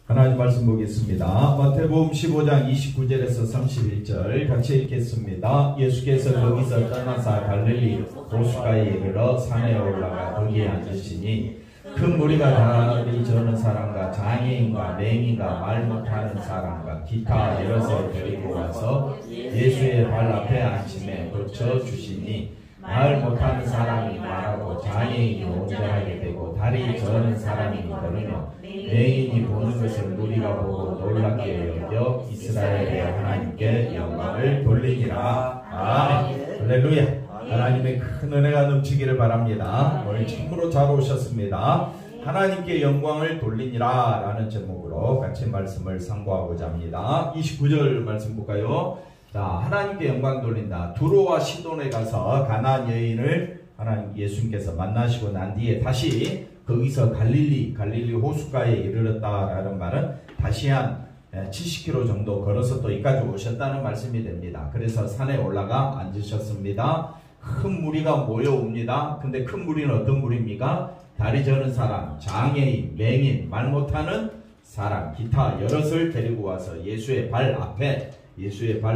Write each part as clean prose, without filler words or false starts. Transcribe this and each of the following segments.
하나님 말씀 보겠습니다. 마태복음 15장 29절에서 31절 같이 읽겠습니다. 예수께서 거기서 떠나사 갈릴리 호숫가에 이르러 산에 올라가 거기에 앉으시니 큰 무리가 다리 저는 사람과 장애인과 맹인과 말 못하는 사람과 기타 여럿을 데리고 와서 예수의 발 앞에 앉힘에 고쳐주시니 말 못하는 사람이 말하고 장애인이 온전하게 되고 다리 저는 사람이 걸으며 맹인이 보는 것을 무리가 보고 놀랍게 여겨 이스라엘의 하나님께 영광을 돌리니라. 아멘. 할렐루야. 하나님의 큰 은혜가 넘치기를 바랍니다. 오늘 참으로 잘 오셨습니다. 하나님께 영광을 돌리니라 라는 제목으로 같이 말씀을 상고하고자 합니다. 29절 말씀 볼까요? 자, 하나님께 영광 돌린다. 두로와 시돈에 가서 가나안 여인을 하나님 예수님께서 만나시고 난 뒤에 다시 거기서 갈릴리 호숫가에 이르렀다라는 말은 다시 한 70km 정도 걸어서 또 이까지 오셨다는 말씀이 됩니다. 그래서 산에 올라가 앉으셨습니다. 큰 무리가 모여옵니다. 근데 큰 무리는 어떤 무리입니까? 다리 저는 사람, 장애인, 맹인, 말 못하는 사람, 기타 여럿을 데리고 와서 예수의 발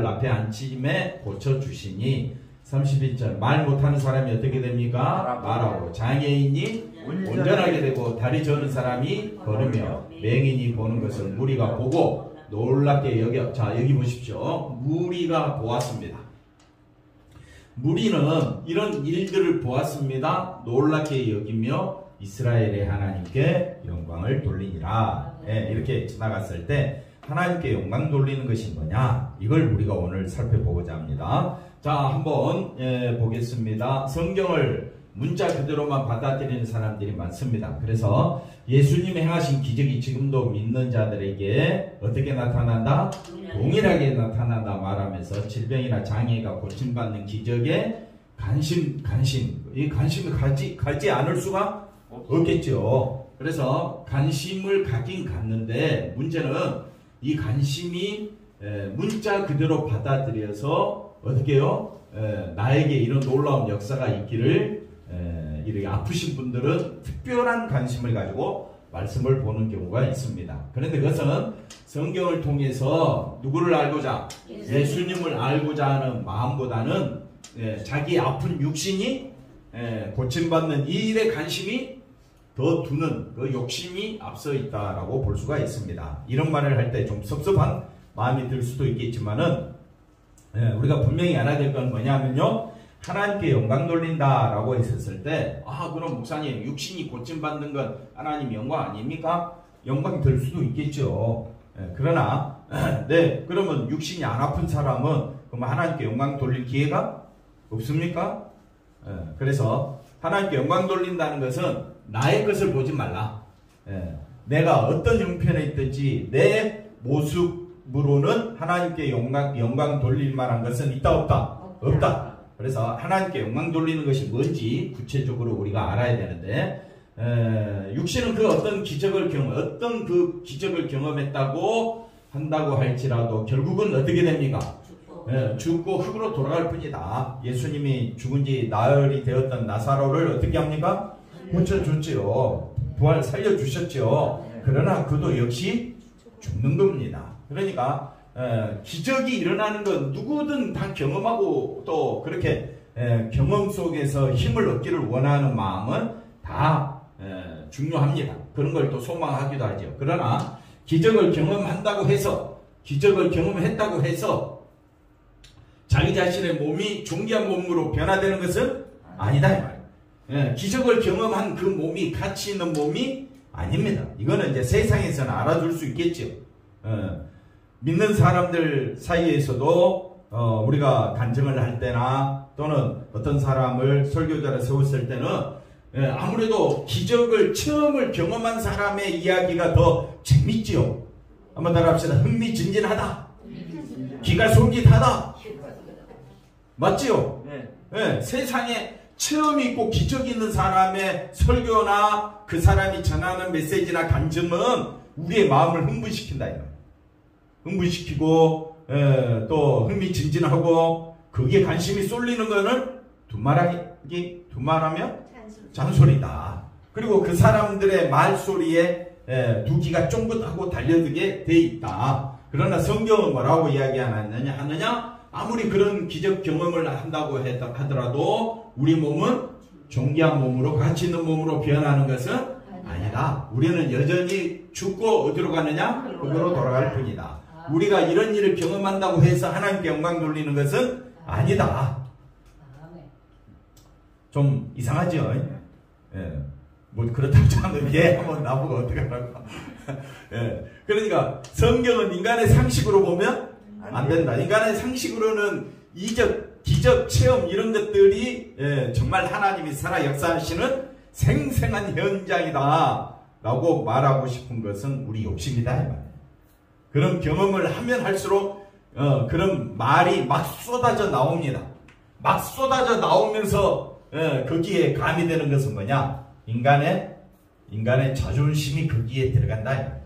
앞에 앉힘에 고쳐주시니 31절 말 못하는 사람이 어떻게 됩니까? 말하고 장애인이 온전하게 되고 다리 저는 사람이 걸으며 맹인이 보는 것을 무리가 보고 놀랍게 여겨. 자, 여기 보십시오. 무리가 보았습니다. 무리는 이런 일들을 보았습니다. 놀랍게 여기며 이스라엘의 하나님께 영광을 돌리니라. 이렇게 지나갔을 때 하나님께 영광 돌리는 것이 뭐냐? 이걸 우리가 오늘 살펴보고자 합니다. 자, 한번 보겠습니다. 성경을 문자 그대로만 받아들이는 사람들이 많습니다. 그래서 예수님이 행하신 기적이 지금도 믿는 자들에게 어떻게 나타난다? 동일하게 나타난다 말하면서 질병이나 장애가 고침받는 기적에 이 관심을 가지 않을 수가 없겠죠. 그래서 관심을 갖긴 갖는데 문제는 이 관심이 문자 그대로 받아들여서 어떻게 해요? 나에게 이런 놀라운 역사가 있기를 이렇게 아프신 분들은 특별한 관심을 가지고 말씀을 보는 경우가 있습니다. 그런데 그것은 성경을 통해서 누구를 알고자? 예수님을 알고자 하는 마음보다는 자기 아픈 육신이 고침받는 이 일에 관심이 더 두는 그 욕심이 앞서 있다라고 볼 수가 있습니다. 이런 말을 할 때 좀 섭섭한 마음이 들 수도 있겠지만은 우리가 분명히 알아야 될 건 뭐냐면요, 하나님께 영광 돌린다라고 했었을 때, 그럼 목사님 육신이 고침받는 건 하나님 영광 아닙니까? 영광이 될 수도 있겠죠. 그러나 그러면 육신이 안 아픈 사람은 그럼 하나님께 영광 돌릴 기회가 없습니까? 그래서 하나님께 영광 돌린다는 것은 나의 것을 보지 말라. 내가 어떤 형편에 있든지 내 모습으로는 하나님께 영광 돌릴 만한 것은 있다 없다? 없다. 그래서 하나님께 영광 돌리는 것이 뭔지 구체적으로 우리가 알아야 되는데, 육신은 그 어떤 기적을 경험했다고 한다고 할지라도 결국은 어떻게 됩니까? 죽고 흙으로 돌아갈 뿐이다. 예수님이 죽은 지 나흘이 되었던 나사로를 어떻게 합니까? 고쳐줬지요. 부활 살려주셨죠. 그러나 그도 역시 죽는 겁니다. 그러니까 기적이 일어나는 건 누구든 다 경험하고 또 그렇게 경험 속에서 힘을 얻기를 원하는 마음은 다 중요합니다. 그런 걸 또 소망하기도 하죠. 그러나 기적을 경험했다고 해서 자기 자신의 몸이 존귀한 몸으로 변화되는 것은 아니다 이 말이에요. 기적을 경험한 그 몸이 가치 있는 몸이 아닙니다. 이거는 이제 세상에서는 알아줄 수 있겠죠. 믿는 사람들 사이에서도 우리가 간증을 할 때나 또는 어떤 사람을 설교자를 세웠을 때는 아무래도 기적을 처음을 경험한 사람의 이야기가 더 재밌지요. 한번 따라합시다. 흥미진진하다. 귀가 솔깃하다. 맞지요? 네. 세상에 처음 있고 기적 있는 사람의 설교나 그 사람이 전하는 메시지나 간증은 우리의 마음을 흥분시킨다. 흥분시키고 또 흥미진진하고 거기에 관심이 쏠리는 거는 두말하면 잔소리다. 그리고 그 사람들의 말소리에 두 귀가 쫑긋하고 달려들게 돼 있다. 그러나 성경은 뭐라고 이야기하느냐? 아무리 그런 기적 경험을 한다고 하더라도 우리 몸은 존귀한 몸으로, 가치 있는 몸으로 변하는 것은 아니다. 우리는 여전히 죽고 어디로 가느냐? 흙으로 돌아갈 뿐이다. 우리가 이런 일을 경험한다고 해서 하나님께 영광 돌리는 것은 아니다. 좀 이상하죠? 예. 뭐 그렇다고 하면 얘 한번 나보고 어떡하라고. 예. 그러니까 성경은 인간의 상식으로 보면 안 된다. 인간의 상식으로는 이적, 기적, 체험 이런 것들이 정말 하나님이 살아 역사하시는 생생한 현장이다 라고 말하고 싶은 것은 우리 욕심이다 이 말이에요. 그런 경험을 하면 할수록 그런 말이 막 쏟아져 나옵니다. 막 쏟아져 나오면서 거기에 가미되는 것은 뭐냐? 인간의 자존심이 거기에 들어간다 이 말이에요.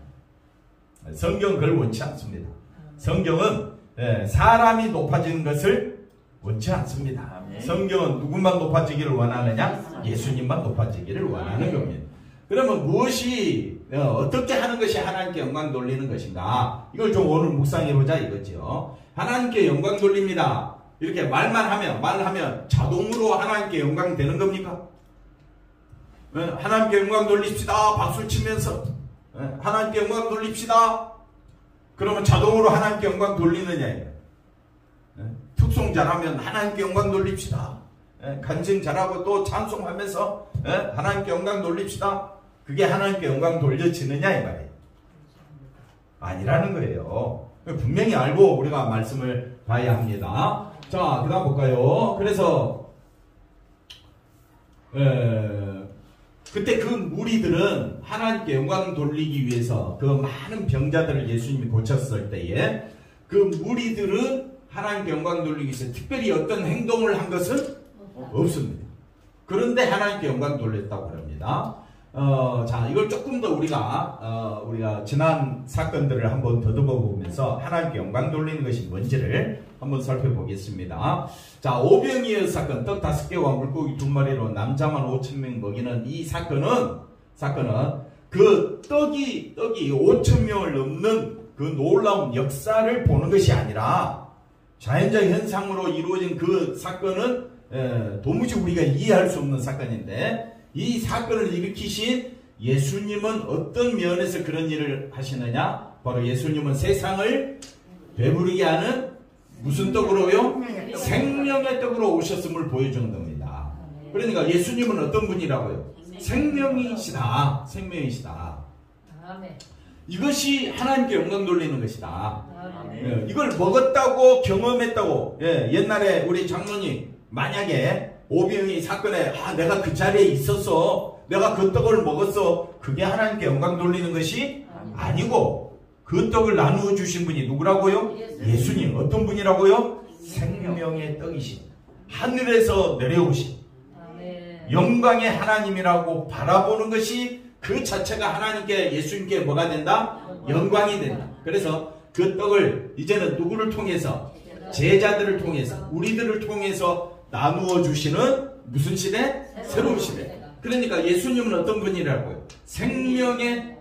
성경은 그걸 원치 않습니다. 성경은 사람이 높아지는 것을 원치 않습니다. 성경은 누구만 높아지기를 원하느냐? 예수님만 높아지기를 원하는 겁니다. 그러면 무엇이 어떻게 하는 것이 하나님께 영광 돌리는 것인가? 이걸 좀 오늘 묵상해보자 이거죠. 하나님께 영광 돌립니다. 이렇게 말만 하면 자동으로 하나님께 영광 되는 겁니까? 하나님께 영광 돌립시다. 박수 치면서 하나님께 영광 돌립시다. 그러면 자동으로 하나님께 영광 돌리느냐? 특송 잘하면 하나님께 영광 돌립시다. 간증 잘하고 또 찬송하면서 하나님께 영광 돌립시다. 그게 하나님께 영광 돌려지느냐 이 말이에요. 아니라는 거예요. 분명히 알고 우리가 말씀을 봐야 합니다. 자, 그 다음 볼까요? 그래서 그때 그 무리들은 하나님께 영광 돌리기 위해서 그 많은 병자들을 예수님이 고쳤을 때에 그 무리들은 하나님께 영광 돌리기 위해서 특별히 어떤 행동을 한 것은 없습니다. 그런데 하나님께 영광 돌렸다고 합니다. 자, 이걸 조금 더 우리가 지난 사건들을 한번 더듬어 보면서 하나님께 영광 돌리는 것이 뭔지를 한번 살펴보겠습니다. 자, 오병이어 사건, 떡 5개와 물고기 2마리로 남자만 5,000명 먹이는 이 사건은 그 떡이 5,000명을 넘는 그 놀라운 역사를 보는 것이 아니라 자연적 현상으로 이루어진 그 사건은 도무지 우리가 이해할 수 없는 사건인데, 이 사건을 일으키신 예수님은 어떤 면에서 그런 일을 하시느냐? 바로 예수님은 세상을 배부르게 하는 무슨 떡으로요? 생명의 떡으로 오셨음을 보여주는 겁니다. 그러니까 예수님은 어떤 분이라고요? 생명이시다. 이것이 하나님께 영광 돌리는 것이다. 이걸 먹었다고 경험했다고. 옛날에 우리 장로님 만약에 오병이 사건에 내가 그 자리에 있었어, 내가 그 떡을 먹었어, 그게 하나님께 영광 돌리는 것이 아니고, 그 떡을 나누어 주신 분이 누구라고요? 예수님. 어떤 분이라고요? 생명의 떡이신, 하늘에서 내려오신 영광의 하나님이라고 바라보는 것이 그 자체가 하나님께, 예수님께 뭐가 된다? 영광이 된다. 그래서 그 떡을 이제는 누구를 통해서? 제자들을 통해서, 우리들을 통해서 나누어 주시는 무슨 시대? 새로운 시대. 그러니까 예수님은 어떤 분이라고요? 생명을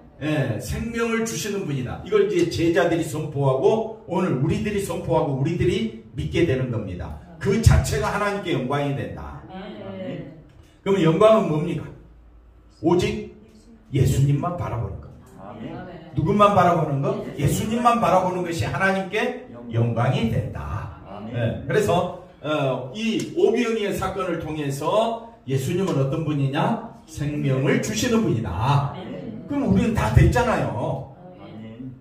주시는 분이다. 이걸 이제 제자들이 선포하고 오늘 우리들이 선포하고 우리들이 믿게 되는 겁니다. 그 자체가 하나님께 영광이 된다. 그러면 영광은 뭡니까? 오직 예수님만 바라보는 겁니다. 누구만 바라보는 것? 예수님만 바라보는 것이 하나님께 영광이 된다. 그래서 이 오병이의 사건을 통해서 예수님은 어떤 분이냐? 생명을 주시는 분이다. 그럼 우리는 다 됐잖아요.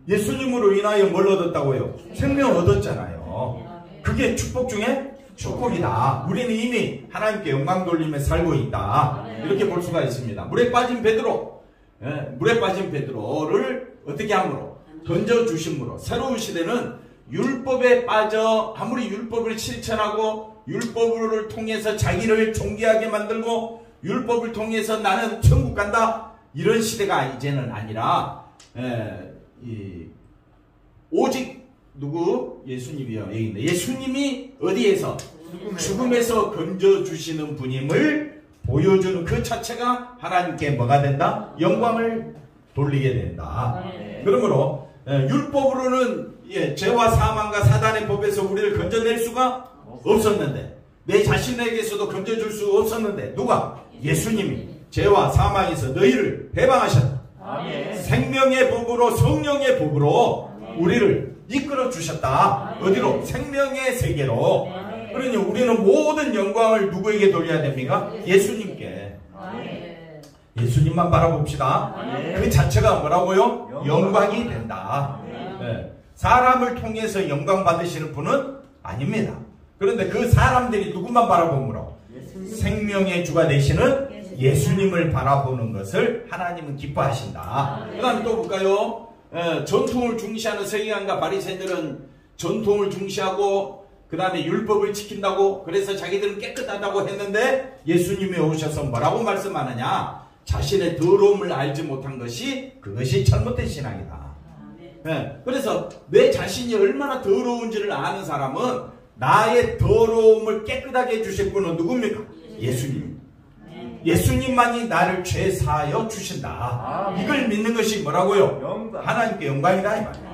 예수님으로 인하여 뭘 얻었다고요? 생명을 얻었잖아요. 그게 축복 중에 축복이다. 우리는 이미 하나님께 영광 돌리며 살고 있다. 이렇게 볼 수가 있습니다. 물에 빠진 베드로를 어떻게 함으로? 던져주심으로. 새로운 시대는 율법에 빠져 아무리 율법을 실천하고 율법을 통해서 자기를 존귀하게 만들고 율법을 통해서 나는 천국 간다, 이런 시대가 이제는 아니라 오직 누구? 예수님이요. 예수님이 어디에서? 죽음에서 건져주시는 분임을 보여주는 그 자체가 하나님께 뭐가 된다? 영광을 돌리게 된다. 그러므로 율법으로는 죄와 사망과 사단의 법에서 우리를 건져낼 수가 없었는데, 내 자신에게서도 건져줄 수 없었는데, 누가? 예수님이 죄와 사망에서 너희를 해방하셨다. 생명의 법으로, 성령의 법으로 우리를 이끌어 주셨다. 어디로? 생명의 세계로. 그러니 우리는 모든 영광을 누구에게 돌려야 됩니까? 예수님께. 예수님만 바라봅시다. 그 자체가 뭐라고요? 영광이 된다. 사람을 통해서 영광 받으시는 분은 아닙니다. 그런데 그 사람들이 누구만 바라보므로? 생명의 주가 되시는 예수님을 바라보는 것을 하나님은 기뻐하신다. 그 다음에 또 볼까요? 전통을 중시하는 서기관과 바리새인들은 전통을 중시하고 그 다음에 율법을 지킨다고, 그래서 자기들은 깨끗하다고 했는데 예수님이 오셔서 뭐라고 말씀하느냐? 자신의 더러움을 알지 못한 것이, 그것이 잘못된 신앙이다. 그래서 내 자신이 얼마나 더러운지를 아는 사람은 나의 더러움을 깨끗하게 해주실 분은 누굽니까? 예수님. 예수님만이 나를 죄 사하여 주신다. 이걸 믿는 것이 뭐라고요? 하나님께 영광이다 이 말이에요.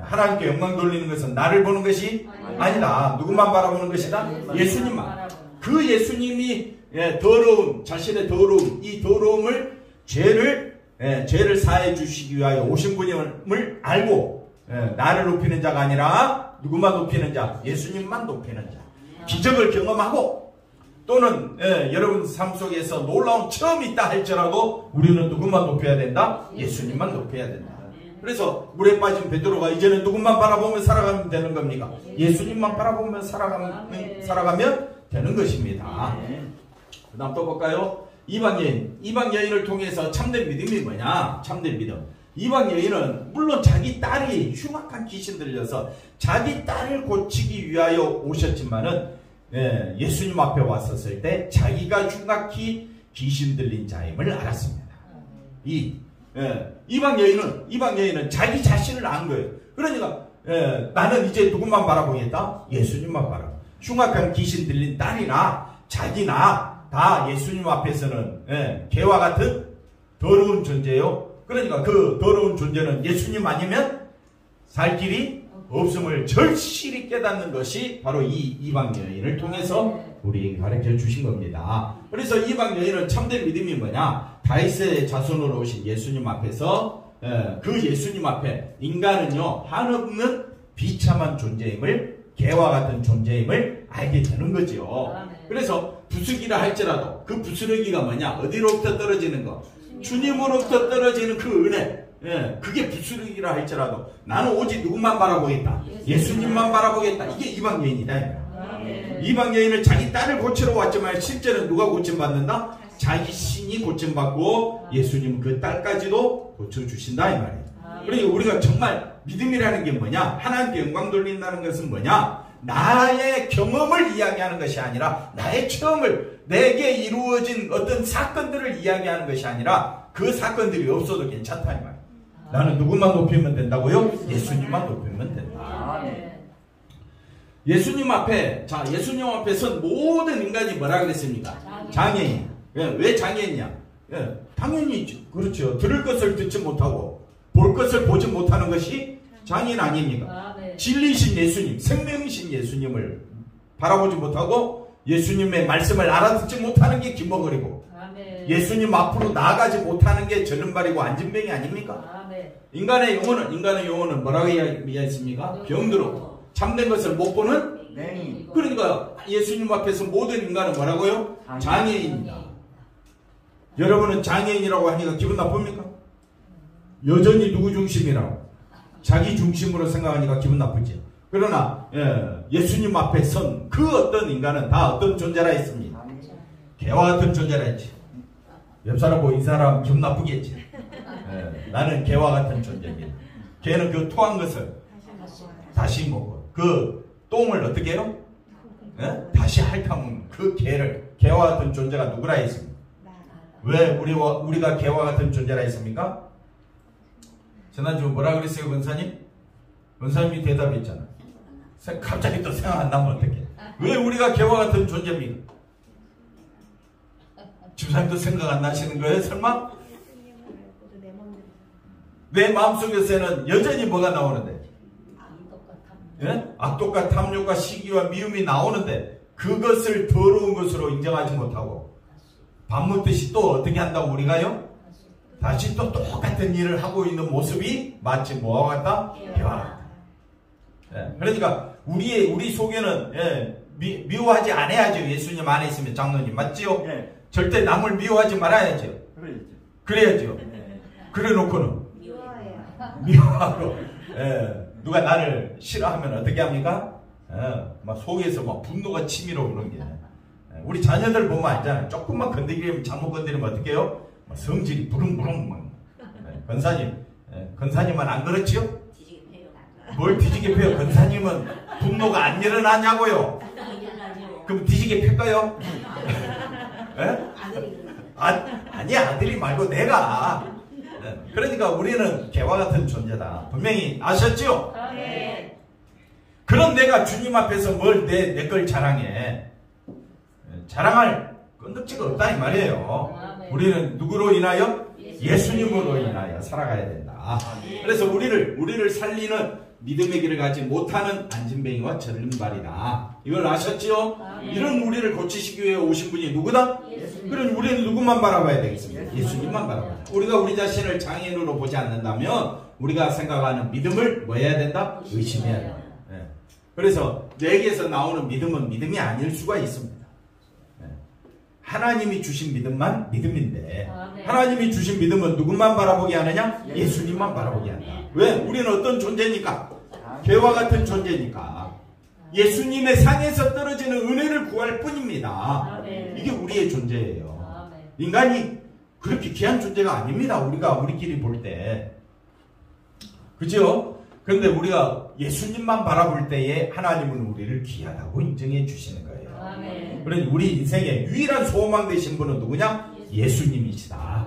하나님께 영광 돌리는 것은 나를 보는 것이 아니다. 누구만 바라보는 것이다? 예수님만. 그 예수님이 더러움, 자신의 더러움, 이 더러움을 죄를 사해 주시기 위하여 오신 분임을 알고 나를 높이는 자가 아니라 누구만 높이는 자? 예수님만 높이는 자. 기적을 경험하고 또는 여러분 삶 속에서 놀라운 체험이 있다 할지라도 우리는 누구만 높여야 된다? 예수님만 높여야 된다. 그래서 물에 빠진 베드로가 이제는 누구만 바라보면 살아가면 되는 겁니까? 예수님만 바라보면 살아가면 되는 것입니다. 그 다음 또 볼까요? 이방 여인을 통해서 참된 믿음이 뭐냐? 참된 믿음. 이방 여인은 물론 자기 딸이 흉악한 귀신 들려서 자기 딸을 고치기 위하여 오셨지만은 예수님 앞에 왔었을 때 자기가 흉악히 귀신 들린 자임을 알았습니다. 이방 여인은 자기 자신을 안 거예요. 그러니까 나는 이제 누구만 바라보겠다? 예수님만 바라보. 흉악한 귀신 들린 딸이나 자기나 다 예수님 앞에서는 개와 같은 더러운 존재요. 그러니까 그 더러운 존재는 예수님 아니면 살 길이 없음을 절실히 깨닫는 것이 바로 이 이방 여인을 통해서 우리에게 가르쳐 주신 겁니다. 그래서 이방 여인은 참된 믿음이 뭐냐? 다윗의 자손으로 오신 예수님 앞에서 그 예수님 앞에 인간은요 한없는 비참한 존재임을, 개와 같은 존재임을 알게 되는 거죠. 그래서 부스기라 할지라도 그 부스러기가 뭐냐? 어디로부터 떨어지는 거? 주님으로부터 떨어지는 그 은혜. 그게 부스러기라 할지라도 나는 오직 누구만 바라보겠다? 예수님만 바라보겠다. 이게 이방 여인이다. 이방 여인은 자기 딸을 고치러 왔지만 실제는 누가 고침받는다? 자기 신이 고침받고 예수님 그 딸까지도 고쳐주신다 이 말이에요. 그러니까 우리가 정말 믿음이라는 게 뭐냐? 하나님께 영광 돌린다는 것은 뭐냐? 나의 경험을 이야기하는 것이 아니라 나의 체험을, 내게 이루어진 어떤 사건들을 이야기하는 것이 아니라 그 사건들이 없어도 괜찮다 이 말이에요. 나는 누구만 높이면 된다고요? 예수님만 높이면 된다. 예수님 앞에 선 모든 인간이 뭐라 그랬습니까? 장애인. 왜 장애인이냐? 당연히 그렇죠. 들을 것을 듣지 못하고 볼 것을 보지 못하는 것이 장애인 아닙니까? 진리신 예수님, 생명이신 예수님을 바라보지 못하고 예수님의 말씀을 알아듣지 못하는 게 기머거리고 예수님 앞으로 나아가지 못하는 게 절름발이고 안진병이 아닙니까? 인간의 영혼은 뭐라고 이야기했습니까? 병들어 참된 것을 못 보는 그러니까 예수님 앞에서 모든 인간은 뭐라고요? 장애인이다. 여러분은 장애인이라고 하니까 기분 나쁩니까? 여전히 누구 중심이라고? 자기 중심으로 생각하니까 기분 나쁘지. 그러나 예수님 앞에 선 그 어떤 인간은 다 어떤 존재라 했습니다. 개와 같은 존재라 했지. 옆 사람 보고 이 사람 기분 나쁘겠지. 나는 개와 같은 존재입니다. 개는 그 토한 것을 다시 먹고 그 똥을 어떻게 해요? 다시 핥아먹는 그 개와 같은 존재가 누구라 했습니까? 왜 우리가 개와 같은 존재라 했습니까? 지난주 뭐라 그랬어요, 권사님? 권사님이 대답했잖아. 갑자기 또 생각 안 나면 어떡해? 왜 우리가 개와 같은 존재입니까? 집사님도 생각 안 나시는 거예요, 설마? 내 마음속에서는 여전히 뭐가 나오는데? 예? 악독과 탐욕과 시기와 미움이 나오는데 그것을 더러운 것으로 인정하지 못하고 밥 먹듯이 또 어떻게 한다고 우리가요? 다시 또 똑같은 일을 하고 있는 모습이 마치 뭐와 같다? 개와 같다. 예, 그러니까 우리 속에는 미워하지 않아야죠. 예수님 안에 있으면 장로님 맞지요? 예. 절대 남을 미워하지 말아야죠. 그래야죠. 그래 놓고는 미워하고 누가 나를 싫어하면 어떻게 합니까? 막 속에서 막 분노가 치밀어 오는 게. 우리 자녀들 보면 알잖아요. 조금만 건드리면 잘못 건드리면 어떻게 해요? 성질이 부릉부릉 막. 건사님은 안 그렇지요? 뭘 뒤지게 펴요? 건사님은 분노가 안 일어나냐고요? 그럼 뒤지게 펴까요? 아니 아들이 말고 내가. 그러니까 우리는 개와 같은 존재다. 분명히 아셨죠? 네. 그런 내가 주님 앞에서 뭘 내 걸 자랑해. 자랑할 건덕지가 없다 이 말이에요. 우리는 누구로 인하여? 예수님으로 인하여 살아가야 된다. 그래서 우리를 살리는 믿음의 길을 가지 못하는 안진뱅이와 절름발이다. 이걸 아셨지요? 이런 우리를 고치시기 위해 오신 분이 누구다? 그럼 우리는 누구만 바라봐야 되겠습니까? 예수님만 바라봐야 돼. 우리가 우리 자신을 장애인으로 보지 않는다면 우리가 생각하는 믿음을 뭐 해야 된다? 의심해야 된다. 그래서 내게서 나오는 믿음은 믿음이 아닐 수가 있습니다. 하나님이 주신 믿음만 믿음인데 하나님이 주신 믿음은 누구만 바라보게 하느냐? 예수님만 바라보게 한다. 왜? 우리는 어떤 존재니까? 개와 같은 존재니까 예수님의 상에서 떨어지는 은혜를 구할 뿐입니다. 이게 우리의 존재예요. 인간이 그렇게 귀한 존재가 아닙니다. 우리가 우리끼리 볼 때. 그죠? 그런데 우리가 예수님만 바라볼 때에 하나님은 우리를 귀하다고 인정해 주시는 거예요. 그러니 우리 인생의 유일한 소망 되신 분은 누구냐? 예수님이시다.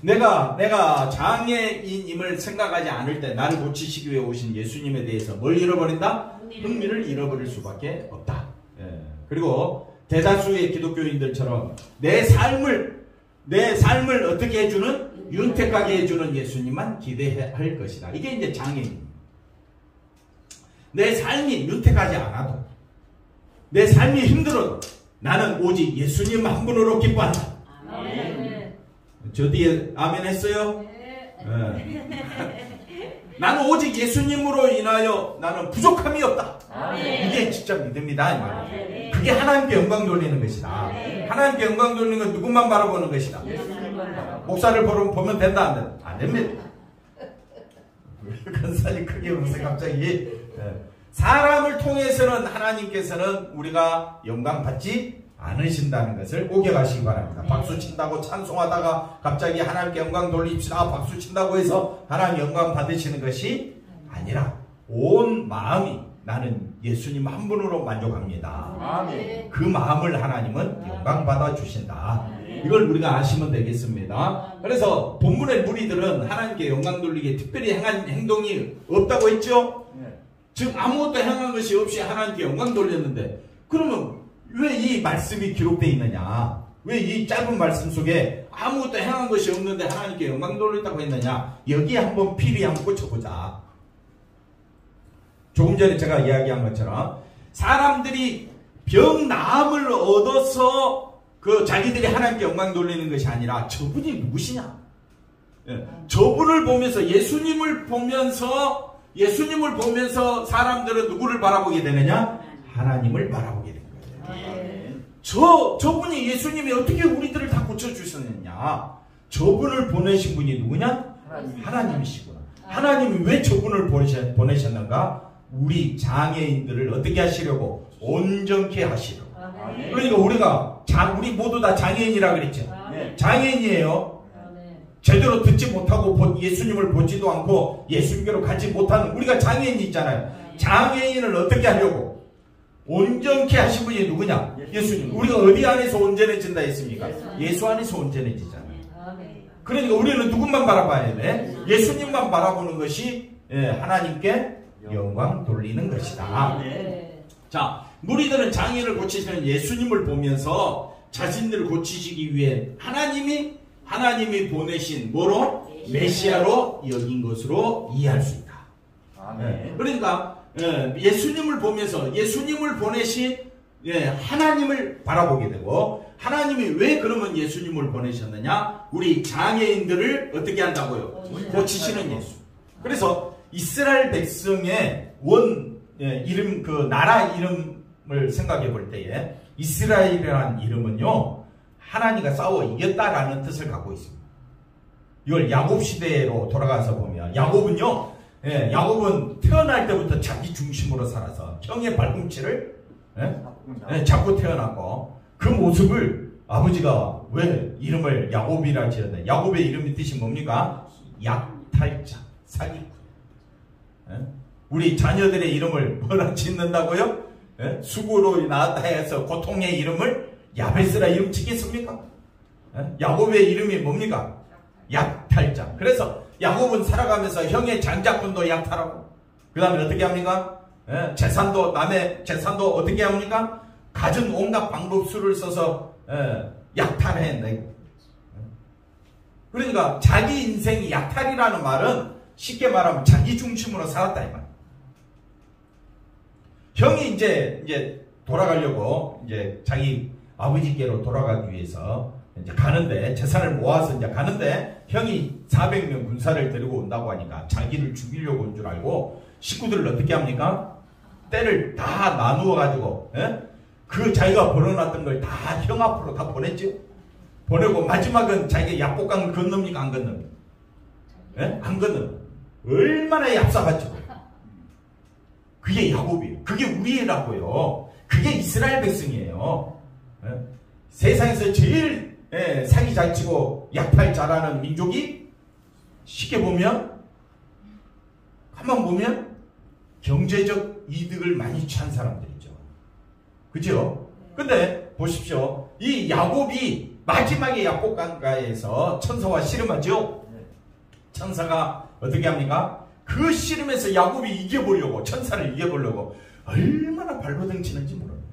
내가 장애인임을 생각하지 않을 때 나를 고치시기 위해 오신 예수님에 대해서 뭘 잃어버린다? 흥미를 잃어버릴 수밖에 없다. 그리고 대다수의 기독교인들처럼 내 삶을 어떻게 해주는? 윤택하게 해주는 예수님만 기대할 것이다. 이게 이제 장애인. 내 삶이 윤택하지 않아도 내 삶이 힘들어도 나는 오직 예수님 한 분으로 기뻐한다. 저 뒤에 아멘 했어요? 나는 오직 예수님으로 인하여 나는 부족함이 없다. 이게 진짜 믿음이다 이 말이에요. 그게 하나님께 영광 돌리는 것이다. 하나님께 영광 돌리는 건 누구만 바라보는 것이다. 목사를 보면 된다 안 된다? 안 됩니다. 건사님 크게 웃으세요 갑자기. 사람을 통해서는 하나님께서는 우리가 영광 받지 않으신다는 것을 오겨가시기 바랍니다. 박수 친다고 찬송하다가 갑자기 하나님께 영광 돌립시다 박수 친다고 해서 하나님 영광 받으시는 것이 아니라 온 마음이 나는 예수님 한 분으로 만족합니다. 아멘. 그 마음을 하나님은 영광 받아 주신다. 이걸 우리가 아시면 되겠습니다. 그래서 본문의 무리들은 하나님께 영광 돌리기에 특별히 행한 행동이 없다고 했죠. 즉 아무것도 행한 것이 없이 하나님께 영광 돌렸는데 그러면 왜 이 말씀이 기록되어 있느냐? 왜 이 짧은 말씀 속에 아무것도 행한 것이 없는데 하나님께 영광 돌렸다고 했느냐? 여기에 한번 필히 한번 꽂혀보자. 조금 전에 제가 이야기한 것처럼 사람들이 병 나음을 얻어서 자기들이 하나님께 영광 돌리는 것이 아니라 저분이 누구시냐? 저분을 보면서 예수님을 보면서 사람들은 누구를 바라보게 되느냐? 하나님을 바라보게 되는 거예요. 저분이 예수님이 어떻게 우리들을 다 고쳐주셨느냐? 저분을 보내신 분이 누구냐? 하나님이시구나. 하나님이 왜 저분을 보내셨는가? 우리 장애인들을 어떻게 하시려고? 온전케 하시려고. 그러니까 우리 모두 다 장애인이라 그랬죠. 장애인이에요. 제대로 듣지 못하고 예수님을 보지도 않고 예수님께로 가지 못하는 우리가 장애인이 있잖아요. 장애인을 어떻게 하려고? 온전케 하신 분이 누구냐? 예수님. 우리가 어디 안에서 온전해진다 했습니까? 예수 안에서 온전해지잖아요. 그러니까 우리는 누군만 바라봐야 돼? 예수님만 바라보는 것이 하나님께 영광 돌리는 것이다. 자, 무리들은 장애인을 고치시는 예수님을 보면서 자신들을 고치시기 위해 하나님이 보내신 뭐로? 메시아로 여긴 것으로 이해할 수 있다. 그러니까 예수님을 보면서 예수님을 보내신 하나님을 바라보게 되고, 하나님이 왜 그러면 예수님을 보내셨느냐? 우리 장애인들을 어떻게 한다고요? 고치시는 예수. 그래서 이스라엘 백성의 이름, 그 나라 이름을 생각해 볼 때에 이스라엘이라는 이름은요, 하나님과 싸워 이겼다라는 뜻을 갖고 있습니다. 이걸 야곱 시대로 돌아가서 보면 야곱은요, 야곱은 태어날 때부터 자기 중심으로 살아서 형의 발꿈치를 잡고 태어났고, 그 모습을 아버지가 왜 이름을 야곱이라 지었냐? 야곱의 이름의 뜻이 뭡니까? 약탈자, 사기꾼. 우리 자녀들의 이름을 뭐라 짓는다고요? 수고로 낳았다 해서 고통의 이름을 야베스라 이름 짓겠습니까? 야곱의 이름이 뭡니까? 약탈자. 그래서 야곱은 살아가면서 형의 장자꾼도 약탈하고, 그 다음에 어떻게 합니까? 재산도, 남의 재산도 어떻게 합니까? 갖은 온갖 방법수를 써서 약탈해내고. 그러니까 자기 인생이 약탈이라는 말은 쉽게 말하면 자기 중심으로 살았다 이 말. 형이 이제 돌아가려고 이제 자기 아버지께로 돌아가기 위해서 이제 가는데, 재산을 모아서 이제 가는데, 형이 400명 군사를 데리고 온다고 하니까 자기를 죽이려고 온 줄 알고 식구들을 어떻게 합니까? 때를 다 나누어 가지고 그 자기가 벌어놨던 걸 다 형 앞으로 다 보냈죠. 보내고 마지막은 자기가 약복강을 건넙니까? 안 건넙니까? 안 건넙니다. 얼마나 얍삽하죠. 그게 야곱이에요. 그게 우리라고요. 그게 이스라엘 백성이에요. 세상에서 제일 사기 잘 치고 약탈 잘하는 민족이 쉽게 보면, 가만 보면 경제적 이득을 많이 취한 사람들이죠. 그죠? 근데 보십시오. 이 야곱이 마지막에 약복강가에서 천사와 씨름하죠. 천사가 어떻게 합니까? 그 씨름에서 야곱이 이겨보려고, 천사를 이겨보려고 얼마나 발버둥 치는지 모릅니다.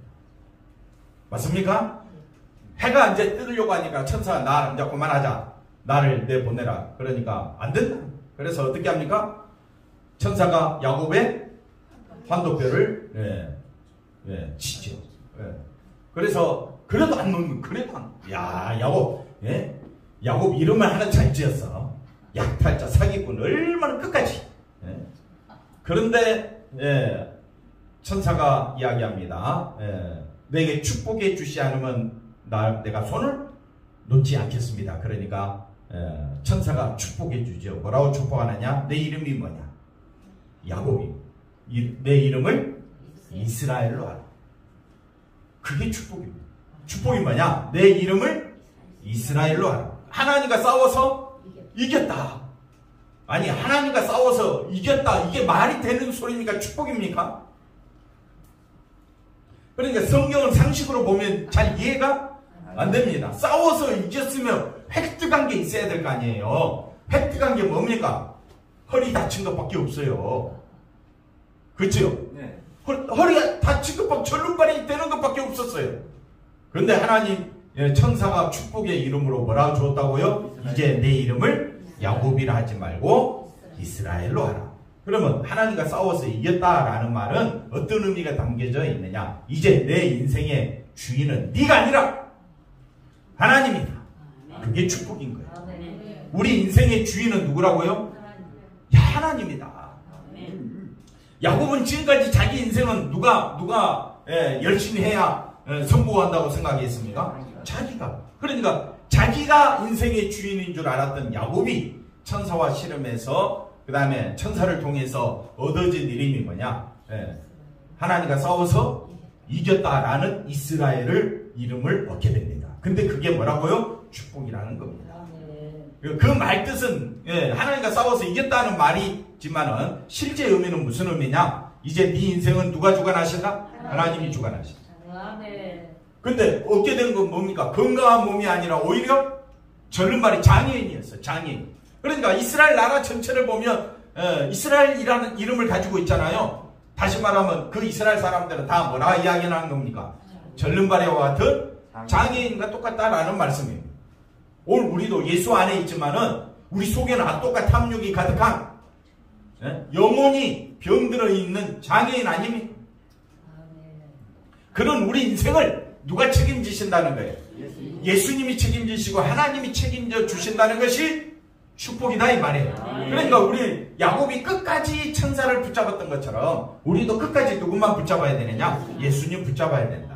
맞습니까? 해가 이제 뜨려고 하니까 천사가 나 이제 그만하자, 나를 내보내라. 그러니까 안 된다. 그래서 어떻게 합니까? 천사가 야곱의 환도뼈를 치죠. 그래서 그래도 안 놓는, 그래도 안. 야, 야곱 이름을 하나 잘 지었어. 약탈자, 사기꾼, 얼마나 끝까지. 그런데 천사가 이야기합니다. 내게 축복해 주시 않으면 내가 손을 놓지 않겠습니다. 그러니까 천사가 축복해 주죠. 뭐라고 축복하느냐? 내 이름이 뭐냐? 야곱이. 내 이름을 이스라엘로 하라. 그게 축복입니다. 축복이 뭐냐? 내 이름을 이스라엘로 하라. 하나님과 싸워서 이겼다. 아니, 하나님과 싸워서 이겼다. 이게 말이 되는 소리입니까? 축복입니까? 그러니까 성경은 상식으로 보면 잘 이해가 안 됩니다. 싸워서 이겼으면 획득한 게 있어야 될 거 아니에요. 획득한 게 뭡니까? 허리 다친 것밖에 없어요. 그렇죠? 네. 허리가 다친 것밖에, 절름발이 되는 것밖에 없었어요. 그런데 하나님 천사가 축복의 이름으로 뭐라고 주었다고요? 이제 내 이름을 야곱이라 하지 말고 이스라엘로 하라. 그러면 하나님과 싸워서 이겼다라는 말은 어떤 의미가 담겨져 있느냐? 이제 내 인생의 주인은 네가 아니라 하나님이다. 그게 축복인 거예요. 우리 인생의 주인은 누구라고요? 하나님이다. 야곱은 지금까지 자기 인생은 누가 열심히 해야 성공한다고 생각했습니까? 자기가. 그러니까 자기가 인생의 주인인 줄 알았던 야곱이 천사와 씨름해서, 그 다음에 천사를 통해서 얻어진 이름이 뭐냐? 하나님과 싸워서 이겼다라는 이스라엘을 이름을 얻게 됩니다. 근데 그게 뭐라고요? 축복이라는 겁니다. 그 말 뜻은 하나님과 싸워서 이겼다는 말이지만은 실제 의미는 무슨 의미냐? 이제 네 인생은 누가 주관하신다? 하나님이 주관하신다. 근데 얻게 된 건 뭡니까? 건강한 몸이 아니라 오히려 절름발이 장애인이었어요. 장애인. 그러니까 이스라엘 나라 전체를 보면 이스라엘이라는 이름을 가지고 있잖아요. 다시 말하면 그 이스라엘 사람들은 다 뭐라 이야기하는 겁니까? 절름발이와 같은 장애인과 똑같다라는 말씀입니다. 오늘 우리도 예수 안에 있지만은 우리 속에는 악독과 탐욕이 가득한 영혼이 병들어 있는 장애인 아닙니까? 그런 우리 인생을 누가 책임지신다는 거예요? 예수님이 책임지시고 하나님이 책임져 주신다는 것이 축복이다 이 말이에요. 그러니까 우리 야곱이 끝까지 천사를 붙잡았던 것처럼 우리도 끝까지 누구만 붙잡아야 되느냐? 예수님 붙잡아야 된다.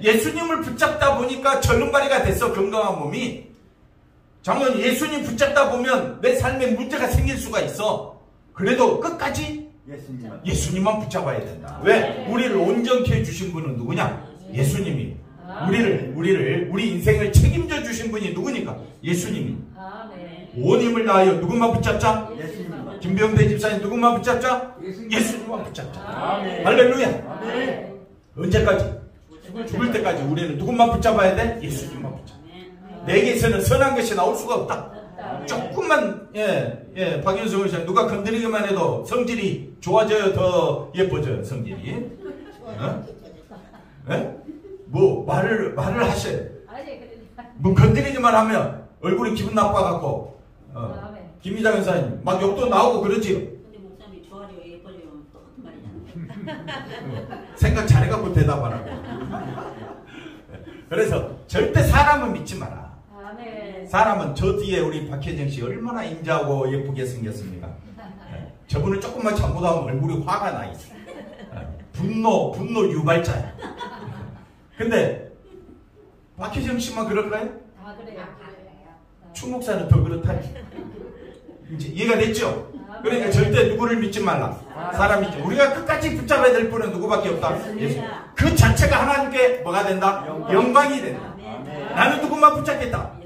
예수님을 붙잡다 보니까 절름발이가 됐어. 건강한 몸이. 장로님, 예수님 붙잡다 보면 내 삶에 문제가 생길 수가 있어. 그래도 끝까지 예수님만 붙잡아야 된다. 왜? 우리를 온전케 해주신 분은 누구냐? 예수님이. 우리 인생을 책임져 주신 분이 누구니까? 예수님이. 온 힘을 다하여 누구만 붙잡자? 김병대 집사님 누구만 붙잡자? 예수님만 붙잡자. 할렐루야. 언제까지? 죽을 때까지 우리는 누구만 붙잡아야 돼? 예수님만 붙잡아. 내게서는 선한 것이 나올 수가 없다. 조금만 박윤성 의사 누가 건드리기만 해도 성질이 좋아져요, 더 예뻐져요, 성질이. 뭐 말을 하셔요. 뭐 건드리기만 하면 얼굴이 기분 나빠갖고 김 이장 의사님 막 욕도 나오고 그러지요. 근데 목사님이 좋아져요, 예뻐져요, 똑같은 말이잖아요. 생각 잘해갖고 대답하라고. 그래서 절대 사람은 믿지 마라. 사람은 저 뒤에 우리 박혜정 씨 얼마나 인자하고 예쁘게 생겼습니까? 저분은 조금만 잘못하면 얼굴이 화가 나 있어. 분노 유발자야. 근데 박혜정 씨만 그럴까요? 다 그래요. 추 목사는 더 그렇다. 이제 이해가 됐죠? 그러니까 절대 누구를 믿지 말라. 사람 믿지. 우리가 끝까지 붙잡아야 될 분은 누구밖에 없다. 예수. 그 자체가 하나님께 뭐가 된다? 영광이 된다. 나는 누구만 붙잡겠다.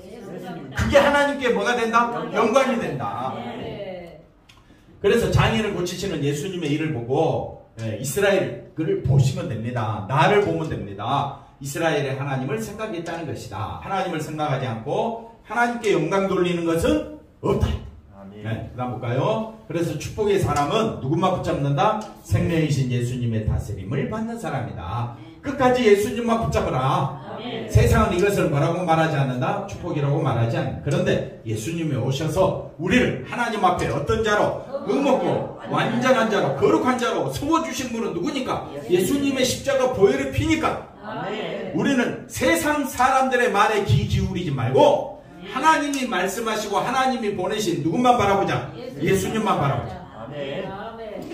그게 하나님께 뭐가 된다? 영광이 된다. 그래서 장애를 고치시는 예수님의 일을 보고 이스라엘을 보시면 됩니다. 나를 보면 됩니다. 이스라엘의 하나님을 생각했다는 것이다. 하나님을 생각하지 않고 하나님께 영광 돌리는 것은 없다. 그 다음 볼까요? 그래서 축복의 사람은 누구만 붙잡는다? 생명이신 예수님의 다스림을 받는 사람이다. 끝까지 예수님만 붙잡아라. 세상은 이것을 뭐라고 말하지 않는다? 축복이라고 말하지 않는다. 그런데 예수님이 오셔서 우리를 하나님 앞에 어떤 자로 의롭고 완전한 자로 거룩한 자로 세워주신 분은 누구니까? 예수님의 십자가 보혈을 피니까 우리는 세상 사람들의 말에 귀 기울이지 말고 하나님이 말씀하시고 하나님이 보내신 누군만 바라보자? 예수님만 바라보자.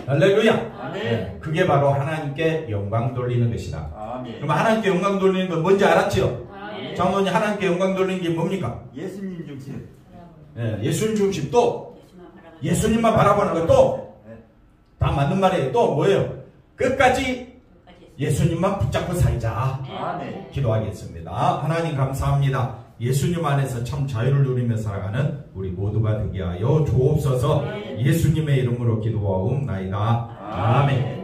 할렐루야. 그게 바로 하나님께 영광 돌리는 것이다. 그럼 하나님께 영광 돌리는 건 뭔지 알았죠? 장로님, 하나님께 영광 돌리는 게 뭡니까? 예수님 중심. 예수님 중심. 또 예수님만 바라보는 것. 또 다 맞는 말이에요. 또 뭐예요? 끝까지 예수님만 붙잡고 살자. 기도하겠습니다. 하나님 감사합니다. 예수님 안에서 참 자유를 누리며 살아가는 우리 모두가 되게 하여 주옵소서. 예수님의 이름으로 기도하옵나이다. 아멘.